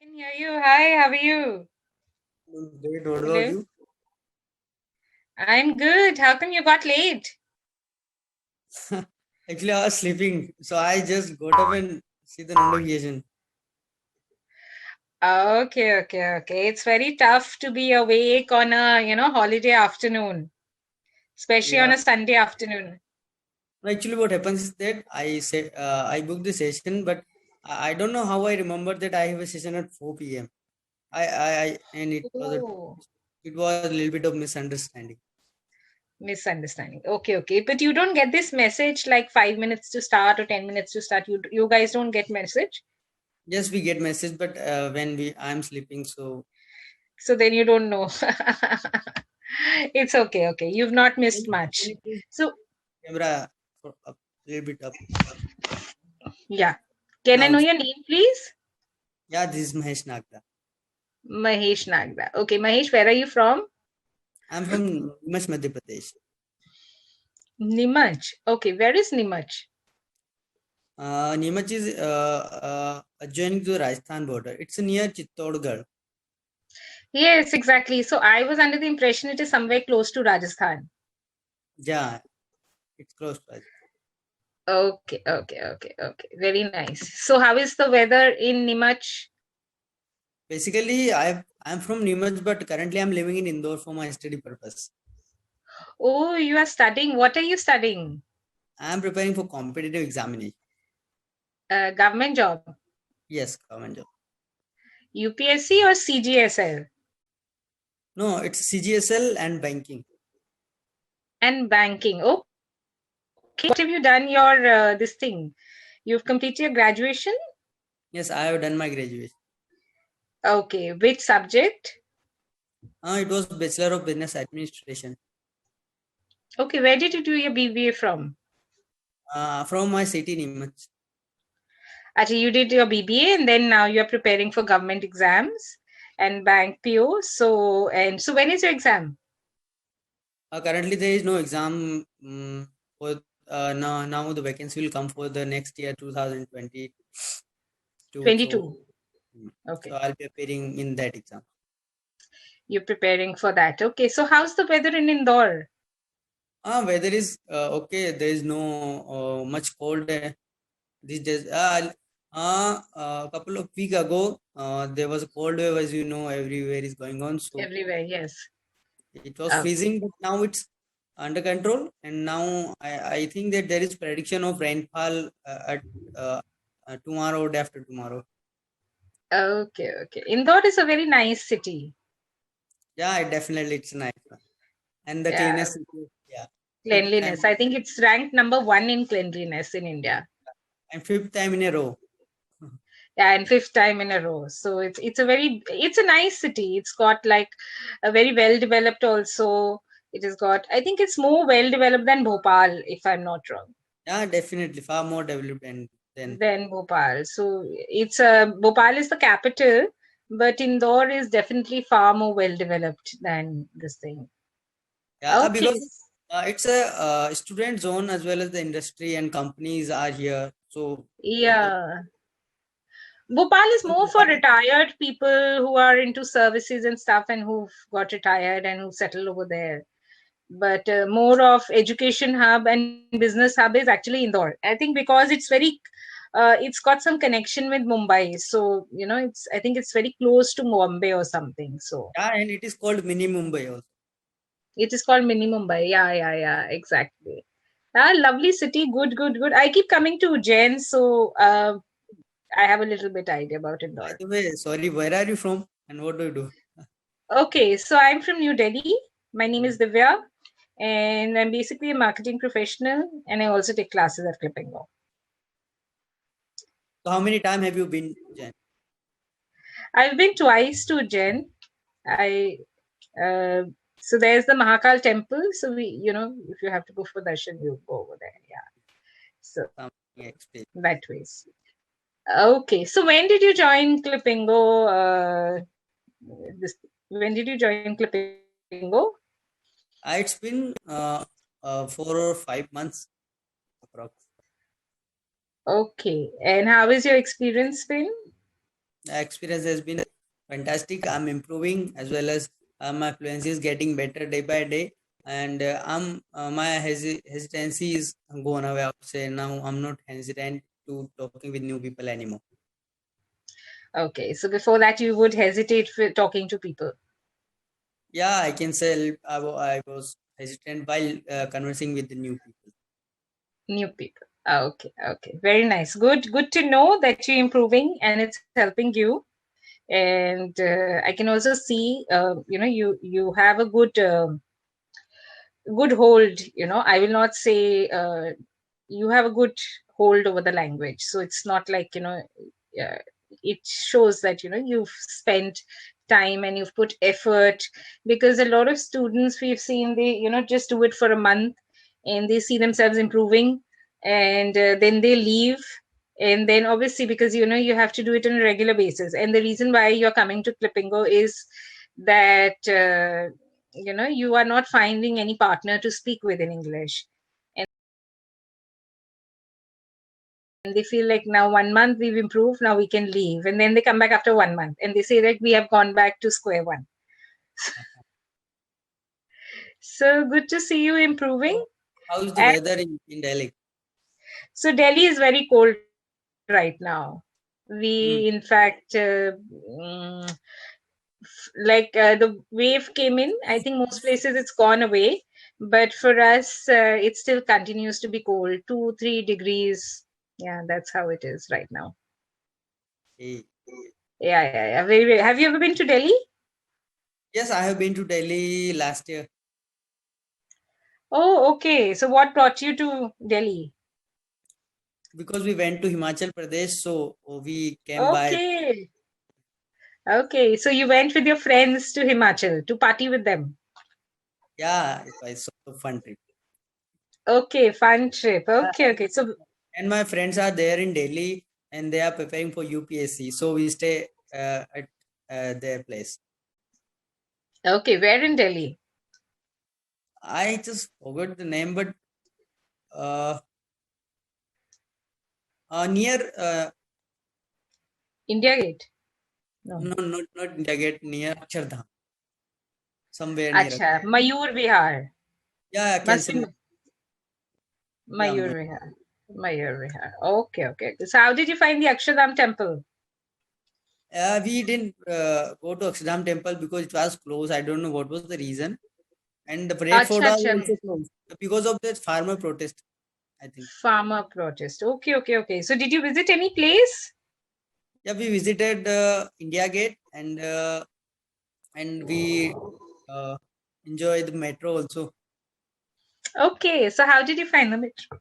can hear you. Hi, how are you? Great. What about Hello. you? I'm good. How come you got late? Actually, I was sleeping, so I just got up and see the notification. Okay. It's very tough to be awake on a, holiday afternoon, especially on Yeah. a Sunday afternoon. Actually, what happens is that I booked the session, but I don't know how I remember that I have a session at 4 p.m. I and Oh, it was a little bit of misunderstanding. misunderstanding. Okay. But you don't get this message like 5 minutes to start or 10 minutes to start. You guys don't get message. Yes, we get message, but when we I'm sleeping, so So then you don't know. It's okay. You've not missed can much. you please So camera for up a little bit up yeah. Can I now? know your name, please? Yeah, this is Mahesh Nagda. Mahesh Nagda. Okay, Mahesh, where are you from? I'm from Nimash, Madhya Pradesh. Nimach. Okay, where is Nimach? Neemuch is adjoining to the Rajasthan border. It's near Chittorgarh. Yes, exactly. So I was under the impression it is somewhere close to Rajasthan. Yeah, it's close to Rajasthan. Okay. Very nice. So how is the weather in Nimach? Basically, I'm from Neemuch, but currently I'm living in Indore for my study purpose. Oh, you are studying. What are you studying? I'm preparing for competitive examination. Government job, Yes, government job. UPSC or CGSL? No, it's CGSL and banking. And banking. Okay. What have you done your this thing? You've completed your graduation? Yes, I have done my graduation. Okay. Which subject? It was Bachelor of Business Administration. Okay. Where did you do your BBA from? From my city, Neemuch. Actually, you did your BBA and then now you're preparing for government exams and bank PO. So when is your exam? Currently, there is no exam for now. The vacancy will come for the next year, 2022. 22. So Okay. I'll be appearing in that exam. You're preparing for that. Okay. So how's the weather in Indore? Weather is okay. There is no much cold these days. A couple of week ago, there was a cold wave, as you know, everywhere is going on. So Everywhere, yes. it was Okay. freezing, but now it's under control. And now I think that there is prediction of rainfall at uh, tomorrow or day after tomorrow. Okay. Indore is a very nice city. Yeah, definitely it's a nice one. And the Yeah. cleanest city, yeah. Fifth Cleanliness. time I think it's ranked number one in cleanliness in India. and fifth time in a row. Yeah, and fifth time in a row. So it's a nice city. It's got like a very well developed also. It has got, I think it's more well developed than Bhopal, if I'm not wrong, Yeah, definitely far more developed than than Bhopal. So it's Bhopal is the capital, but Indore is definitely far more well developed than this thing. yeah, Okay. because it's a student zone as well as the industry and companies are here. So the Yeah. Bhopal is more for retired people who are into services and stuff and who've got retired and who settled over there. But more of education hub and business hub is actually Indore. I think because it's got some connection with Mumbai. So, I think it's very close to Bombay or something. So yeah, and it is called mini Mumbai also. it is called mini Mumbai. Yeah, exactly. Ah, lovely city. Good. I keep coming to Ujjain. So I have a little bit idea about By Indore. the way, sorry, where are you from and what do you do? Okay, so I'm from New Delhi. My name Hmm. is Divya, and I'm basically a marketing professional, and I also take classes at Clipping Law. So how many time have you been, Jen? I've been twice to Ujjain. I uh, so there's the Mahakal temple. So if you have to go for darshan, you go over there. Yeah. So Some experience. that ways. Okay. So when did you join Clippingo? This when did you join Clippingo? It's been 4 or 5 months approx. Okay. And how is your experience been? The experience has been fantastic. I'm improving as well as my fluency is getting better day by day, and my hesitancy is gone away. I would say now I'm not hesitant to talking with new people anymore. Okay, so before that you would hesitate for talking to people. Yeah, I can say I was hesitant while conversing with the new people. New people. Okay, okay, very nice. Good to know that you're improving and it's helping you. And I can also see, you have a good hold. I will not say you have a good hold over the language. So it's not like it shows that you've spent time and you've put effort, because a lot of students we've seen, they just do it for a month and they see themselves improving, and then they leave. And then obviously, because you have to do it on a regular basis, and the reason why you're coming to Clippingo is that you are not finding any partner to speak with in English, and they feel like now 1 month we've improved, now we can leave, and then they come back after 1 month and they say that we have gone back to square one. So good to see you improving. How's the And weather in Delhi? so Delhi is very cold right now. Hmm. We in fact the wave came in. I think most places it's gone away, but for us it still continues to be cold, 2-3 degrees. Yeah, that's how it is right now. Hey. Yeah. Very, very. Have you ever been to Delhi? Yes, I have been to Delhi last year Oh, okay. So what brought you to Delhi? because we went to Himachal Pradesh, so we came by. Okay. Okay. So you went with your friends to Himachal to party with them. Yeah, it was so fun trip. Okay, fun trip. Okay. So And my friends are there in Delhi, and they are preparing for UPSC, so we stay at their place. okay, where in Delhi? I just forgot the name, but uh, near India Gate? No. no, not India Gate, near Akshardham, somewhere near. Acha, Mayur Vihar. Yeah, I can Must say. be Yeah, Mayur Vihar. Mayur Vihar. Okay. So how did you find the Akshardham temple? we didn't go to Akshardham temple because it was closed. I don't know what was the reason, and the parade fort was Acha. also closed because of the farmer protest, I think. Farmer protest. Okay. So did you visit any place? Yeah, we visited India Gate, and we uh, enjoy the metro also. Okay. So how did you find the metro?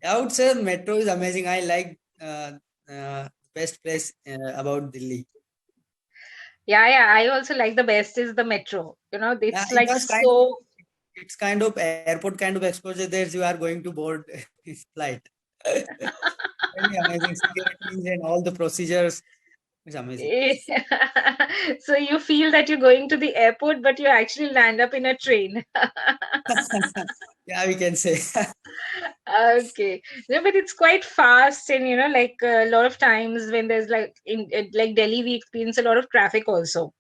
I would say metro is amazing. I like best place about Delhi. Yeah. I also like the best is the metro. Yeah, It's like so. it's kind of airport kind of exposure there. You are going to board his flight. Very amazing securities and all the procedures. It's amazing. So you feel that you're going to the airport, but you actually land up in a train. Yeah, we can say. Okay. No, but it's quite fast, and like a lot of times when there's like like Delhi, we experience a lot of traffic also.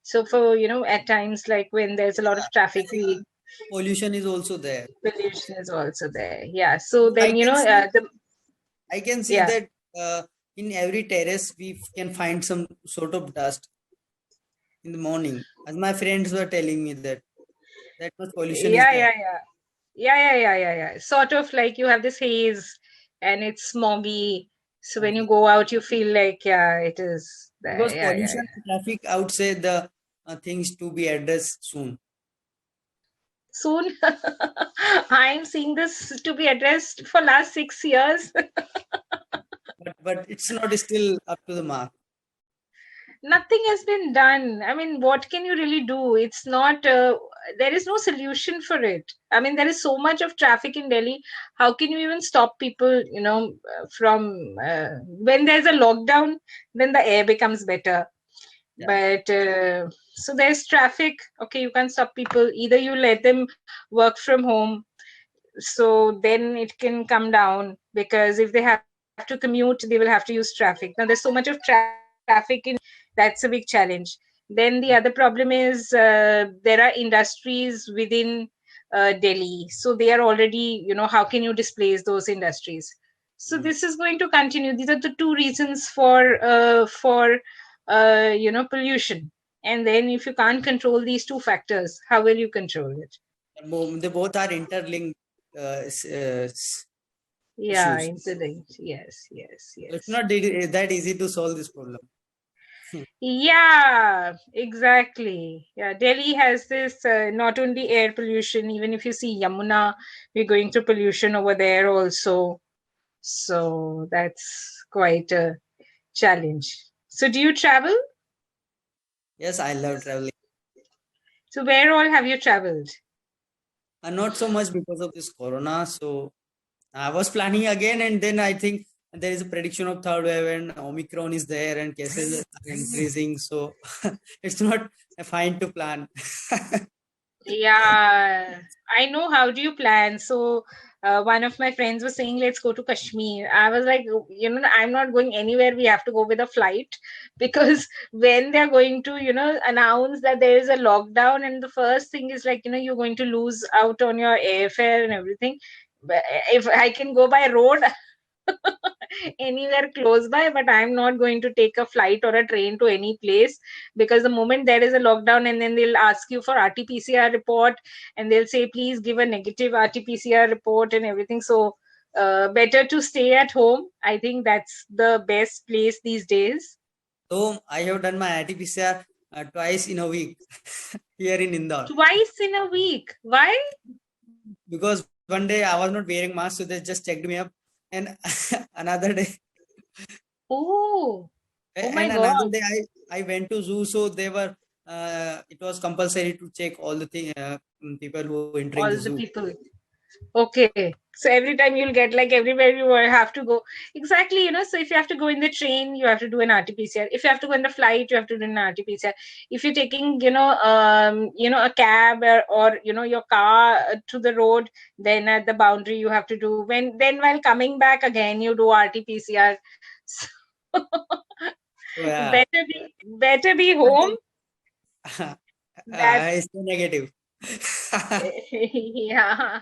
So for at times like when there's a lot of traffic, we Pollution is also there. pollution is also there. Yeah. So I then can see. the I can see yeah. that in every terrace we can find some sort of dust in the morning. As my friends were telling me that much pollution is Yeah, there. yeah, yeah. Yeah. Sort of like you have this haze and it's smoggy. So when you go out, you feel like, yeah, it is there. Because Yeah. pollution and traffic, I would say the things to be addressed soon. Soon, I'm seeing this to be addressed for last 6 years. But it's not still up to the mark. Nothing has been done. I mean, what can you really do? It's not, there is no solution for it. I mean, there is so much of traffic in Delhi. How can you even stop people, from when there's a lockdown, then the air becomes better. Yeah. But so there's traffic. Okay, you can't stop people. Either you let them work from home, so then it can come down, because if they have to commute, they will have to use traffic. Now, there's so much of traffic traffic in, that's a big challenge. Then the other problem is there are industries within Delhi, so they are already, how can you displace those industries? So this is going to continue. These are the two reasons for pollution. And then if you can't control these two factors, how will you control it? They both are interlinked Yeah, issues. interlinked. Yes, yes, yes. It's not that easy to solve this problem. Yeah, exactly. Yeah, Delhi has this not only air pollution, even if you see Yamuna, we're going through pollution over there also. So that's quite a challenge. So do you travel? Yes, I love traveling. So where all have you traveled? Not so much because of this corona. So I was planning again, and then I think there is a prediction of third wave, and Omicron is there, and cases are increasing. So it's not fine to plan. Yeah, I know. How do you plan? So, one of my friends was saying, let's go to Kashmir. I was like, I'm not going anywhere. We have to go with a flight because when they're going to, announce that there is a lockdown, and the first thing is like, you're going to lose out on your airfare and everything. But if I can go by road, anywhere close by, but I'm not going to take a flight or a train to any place, because the moment there is a lockdown and then they'll ask you for RT-PCR report and they'll say please give a negative RT-PCR report and everything. So better to stay at home. I think that's the best place these days. So I have done my RT-PCR twice in a week here in Indore. Twice in a week? Why? Because one day I was not wearing mask, so they just checked me up, and another day. Oh my And God. another day I went to zoo, so they were it was compulsory to check all the people who entering All the the zoo. people. Okay. So every time you'll get, like, everywhere you have to go. Exactly, so if you have to go in the train, you have to do an RT-PCR. If you have to go in the flight, you have to do an RT-PCR. If you're taking, a cab or your car to the road, then at the boundary you have to do. Then while coming back again, you do RT-PCR. So Yeah. better be home. That's It's negative. yeah.